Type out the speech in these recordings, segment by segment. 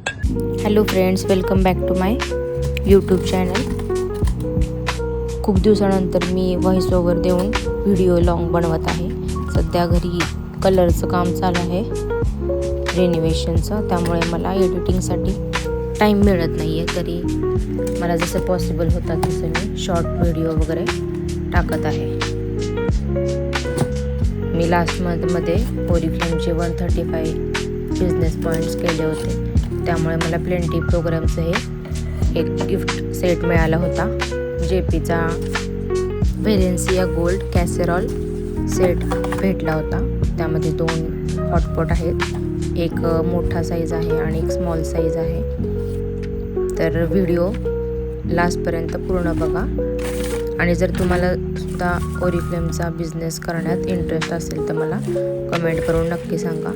Hello friends, welcome back to my YouTube channel. खूप दिवसानंतर मी व्हॉइस ओव्हर देऊन व्हिडिओ लॉंग बनवत आहे. सध्या घरी कलरचं काम चालू आहे, रेनोव्हेशनचं. त्यामुळे मला एडिटिंगसाठी टाईम मिळत नाही आहे. तरी मला जसं पॉसिबल होतं तसं मी शॉर्ट व्हिडिओ वगैरे टाकत आहे. मी लास्ट मंथमध्ये ओरिफ्लेमचे 135 बिझनेस पॉईंट्स केले होते. त्यामुळे मला प्लेंटी प्रोग्रामचं हे एक गिफ्ट सेट मिळाला होता. JPचा व्हेलेन्सिया गोल्ड कॅसेरॉल सेट भेटला होता. त्यामध्ये 2 हॉटपॉट आहेत, एक मोठा साईज आहे आणि एक स्मॉल साईज आहे. तर व्हिडिओ लास्टपर्यंत पूर्ण बघा. आणि जर तुम्हाला सुद्धा ओरिफ्लेमचा बिझनेस करण्यात इंटरेस्ट असेल तर मला कमेंट करून नक्की सांगा.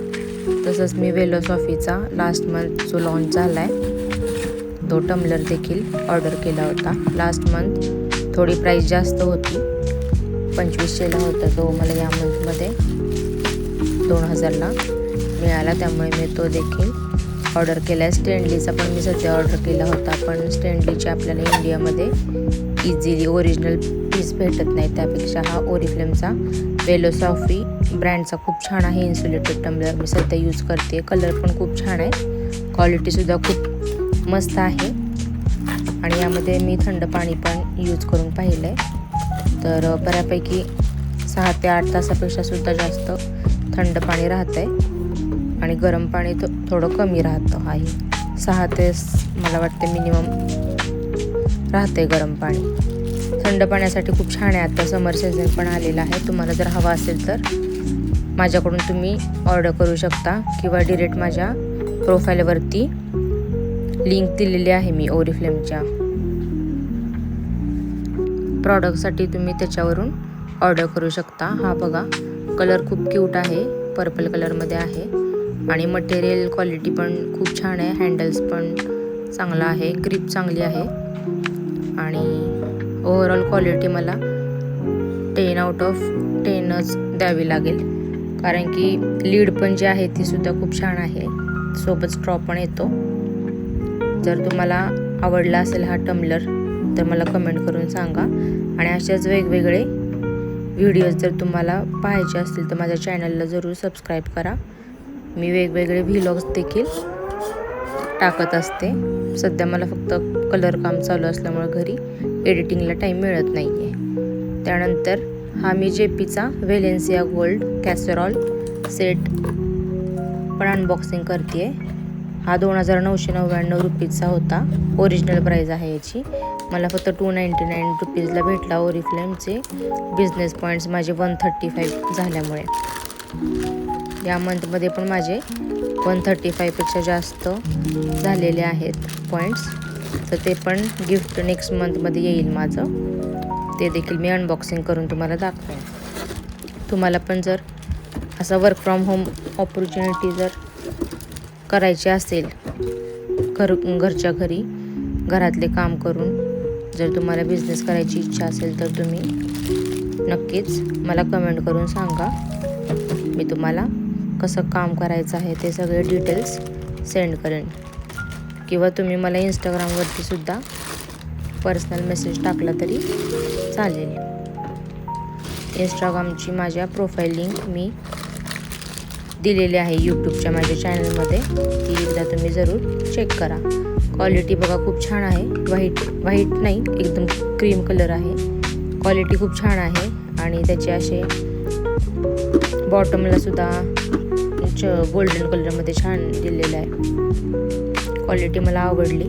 तसंच मी वेलोसॉफीचा लास्ट मंथ जो लॉन्च झाला आहे तो टम्बलर देखील ऑर्डर केला होता. लास्ट मंथ थोडी प्राईस जास्त होती, 2500ला होता. तो मला या मंथमध्ये 2000ला मिळाला. त्यामुळे मी तो देखील ऑर्डर केला आहे. स्टँडलीचा पण मी सध्या ऑर्डर केला होता, पण स्टँडलीचे आपल्याला इंडियामध्ये इझिली ओरिजिनल पीस भेटत नाही. त्यापेक्षा हा ओरिफ्लेमचा वेलोसॉफी ब्रँडचा खूप छान आहे इन्सुलेटेड टम्बलर मी सध्या यूज करते. कलर पण खूप छान आहे, क्वालिटीसुद्धा खूप मस्त आहे. आणि यामध्ये मी थंड पाणी पण यूज करून पाहिलं आहे. तर बऱ्यापैकी 6 ते 8 तासापेक्षा सुद्धा जास्त थंड पाणी राहतं आहे आणि गरम पाणी थोडं कमी राहतं आहे. 6 ते मला वाटते मिनिमम राहते गरम पाणी. थंड पाण्यासाठी खूप छान आहे. आता समर सीझन पण आलेला आहे. तुम्हाला जर हवा असेल तर माझ्याकडून तुम्ही ऑर्डर करू शकता किंवा डिरेक्ट माझ्या प्रोफाईलवरती लिंक दिलेली आहे मी ओरिफ्लेमच्या प्रॉडक्टसाठी. तुम्ही त्याच्यावरून ऑर्डर करू शकता. हा बघा, कलर खूप क्यूट आहे, पर्पल कलरमध्ये आहे आणि मटेरियल क्वालिटी पण खूप छान आहे. हँडल्स पण चांगला आहे, ग्रिप चांगली आहे आणि ओव्हरऑल क्वालिटी मला 10 आउट ऑफ 10च द्यावी लागेल. कारण की लीड पण जी आहे ती सुद्धा खूप छान आहे, सोबत स्ट्रॉ पण येतो. जर तुम्हाला आवडला असेल हा टम्बलर तर मला कमेंट करून सांगा. आणि अशाच वेगवेगळे व्हिडिओज जर तुम्हाला पाहायचे असतील तर माझ्या चॅनलला जरूर सबस्क्राईब करा. मी वेगवेगळे व्लॉग्स देखील टाकत असते. सध्या मला फक्त कलर काम चालू असल्यामुळे घरी एडिटिंगला टाईम मिळत नाही आहे. त्यानंतर हा मी JPचा व्हेलेन्सिया गोल्ड कॅसेरॉल सेट पण अनबॉक्सिंग करते आहे. हा 2999 रुपीजचा होता. ओरिजिनल प्राईज आहे याची. मला फक्त 299 रुपीजला भेटला. ओरिफ्लेमचे बिझनेस पॉईंट्स माझे 135 झाल्यामुळे. या मंथमध्ये पण माझे 135पेक्षा जास्त झालेले आहेत पॉईंट्स. तर ते पण गिफ्ट नेक्स्ट मंथमध्ये येईल माझं. ते देखील मी अनबॉक्सिंग करून तुम्हाला दाखवेन. तुम्हाला पण जर असा वर्क फ्रॉम होम ऑपॉर्च्युनिटी जर करायची असेल, घरच्या घरी घरातले काम करून जर तुम्हाला बिझनेस करायची इच्छा असेल तर तुम्ही नक्कीच मला कमेंट करून सांगा. मी तुम्हाला कसं काम करायचं आहे ते सगळे डिटेल्स सेंड करेन. किंवा तुम्ही मला इंस्टाग्रामवरती सुद्धा पर्सनल मेसेज टाकला तरी चालेल. इंस्टाग्रामची माझ्या प्रोफाईल लिंक मी दिलेली आहे यूट्यूबच्या माझ्या चॅनलमध्ये. ती एकदा तुम्ही जरूर चेक करा. क्वालिटी बघा खूप छान आहे. व्हाईट नाही, एकदम क्रीम कलर आहे. क्वालिटी खूप छान आहे आणि त्याचे असे बॉटमला सुद्धा गोल्डन कलरमध्ये छान दिलेलं आहे. क्वालिटी मला आवडली.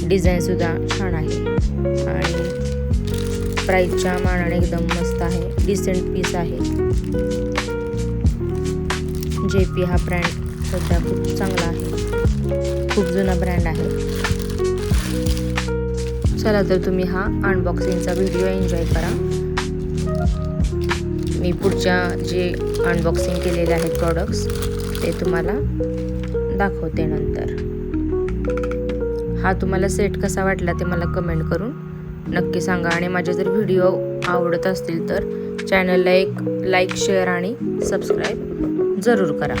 डिझाईनसुद्धा छान आहे आणि प्राईसच्या मानाने एकदम मस्त आहे. डिसेंट पीस आहे. JP हा ब्रँड सध्या खूप चांगला आहे, खूप जुना ब्रँड आहे. चला तर तुम्ही हा अनबॉक्सिंगचा व्हिडिओ एन्जॉय करा. मी पुढच्या जे अनबॉक्सिंग केलेले आहेत प्रॉडक्ट्स ते तुम्हाला दाखवते नंतर. हा तुम्हाला सेट कसा वाटला ते मला कमेंट करून नक्की सांगा. आणि माझे जर व्हिडिओ आवडत असतील तर चॅनलला एक लाईक, शेअर आणि सबस्क्राईब जरूर करा.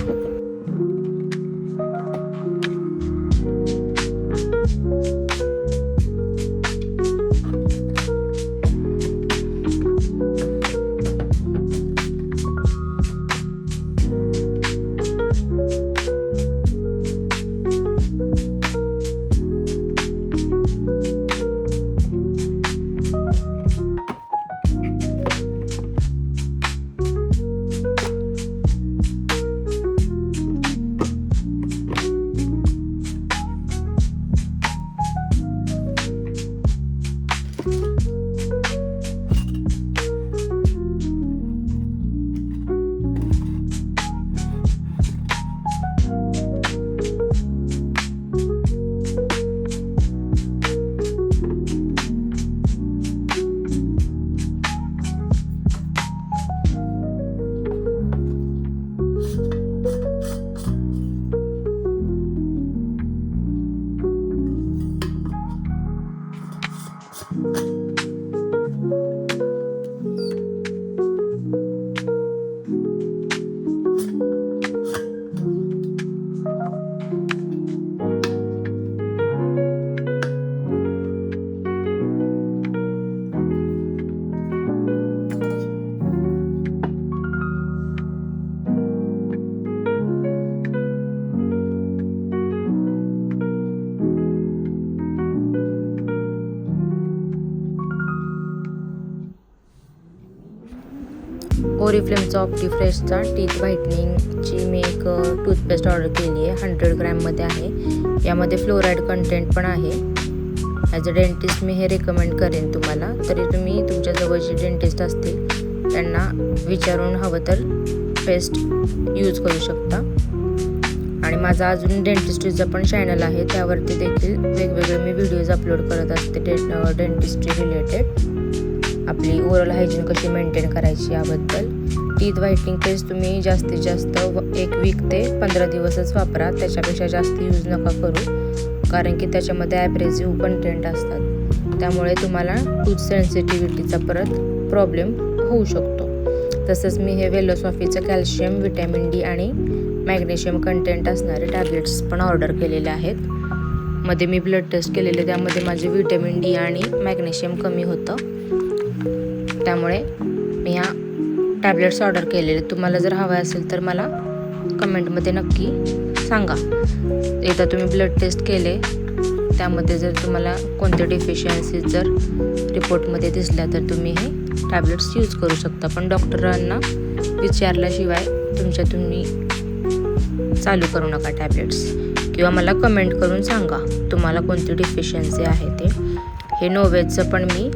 ओरिफ्लेमचा ऑप्टिफ्रेशचा टीथ व्हाईटनिंगची मी एक टूथपेस्ट ऑर्डर केली आहे. 100 ग्रॅममध्ये आहे. यामध्ये फ्लोराईड कंटेंट पण आहे. ॲज अ डेंटिस्ट मी हे रेकमेंड करेन तुम्हाला. तरी तुम्ही तुमच्या जवळचे डेंटिस्ट असतील त्यांना विचारून हवं तर पेस्ट यूज करू शकता. आणि माझा अजून डेंटिस्ट्रीचा पण चॅनल आहे, त्यावरती देखील वेगवेगळे मी व्हिडिओज अपलोड करत असते डेंटिस्ट्री रिलेटेड. आपली ओरल हायजीन कशी मेंटेन करायची याबद्दल. टीथ व्हाईटनिंग पेस्ट तुम्ही जास्तीत जास्त 1 वीक ते 15 दिवसच वापरा, त्याच्यापेक्षा जास्त यूज नका करू, कारण की त्याच्यामध्ये ॲब्रेसिव्ह कंटेंट असतात. त्यामुळे तुम्हाला टूथ सेन्सिटिव्हिटीचा परत प्रॉब्लेम होऊ शकतो. तसंच मी हे वेलोसॉफीचं कॅल्शियम, व्हिटॅमिन डी आणि मॅग्नेशियम कंटेंट असणारे टॅब्लेट्स पण ऑर्डर केलेले आहेत. मध्ये मी ब्लड टेस्ट केलेले, त्यामध्ये माझे व्हिटॅमिन डी आणि मॅग्नेशियम कमी होतं, त्यामुळे मी ह्या टॅब्लेट्स ऑर्डर केलेले. तुम्हाला जर हवं असेल तर मला कमेंटमध्ये नक्की सांगा. एकदा तुम्ही ब्लड टेस्ट केले, त्यामध्ये जर तुम्हाला कोणते डिफिशियन्सीज जर रिपोर्टमध्ये दिसल्या तर तुम्ही हे टॅब्लेट्स यूज करू शकता. पण डॉक्टरांना विचारल्याशिवाय तुम्ही चालू करू नका टॅब्लेट्स. किंवा मला कमेंट करून सांगा तुम्हाला कोणती डिफिशियन्सी आहे ते. हे नोवेजचं पण मी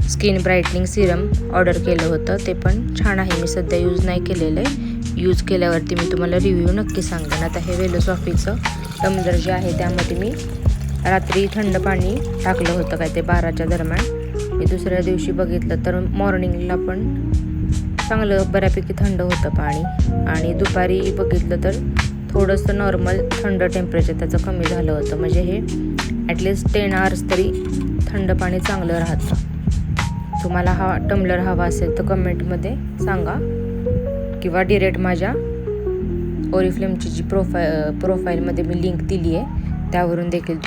स्किन ब्राईटनिंग सिरम ऑर्डर केलं होतं, ते पण छान आहे. मी सध्या यूज नाही केलेलं आहे. यूज केल्यावरती मी तुम्हाला रिव्ह्यू नक्की सांगेन. आता हे वेलोसॉफीचं टम्बलर जे आहे त्यामध्ये मी रात्री थंड पाणी टाकलं होतं, काय ते 12च्या दरम्यान. मी दुसऱ्या दिवशी बघितलं तर मॉर्निंगला पण चांगलं बऱ्यापैकी थंड होतं पाणी. आणि दुपारी बघितलं तर थोडंसं नॉर्मल थंड टेम्परेचर त्याचं कमी झालं होतं. म्हणजे हे ॲटलिस्ट 10 आवर्स तरी थंड पाणी चांगलं राहतं. तुम्हाला हा टम्बलर हवा असेल तर कमेंटमध्ये सांगा, किंवा डिरेक्ट माझ्या ओरिफ्लेमची जी प्रोफाईलमध्ये मी लिंक दिली आहे त्यावरून देखील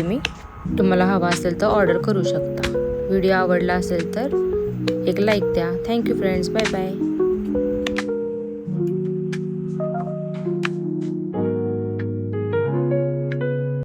तुम्हाला हवा असेल तर ऑर्डर करू शकता. व्हिडिओ आवडला असेल तर एक लाईक द्या. Thank you friends. Bye bye.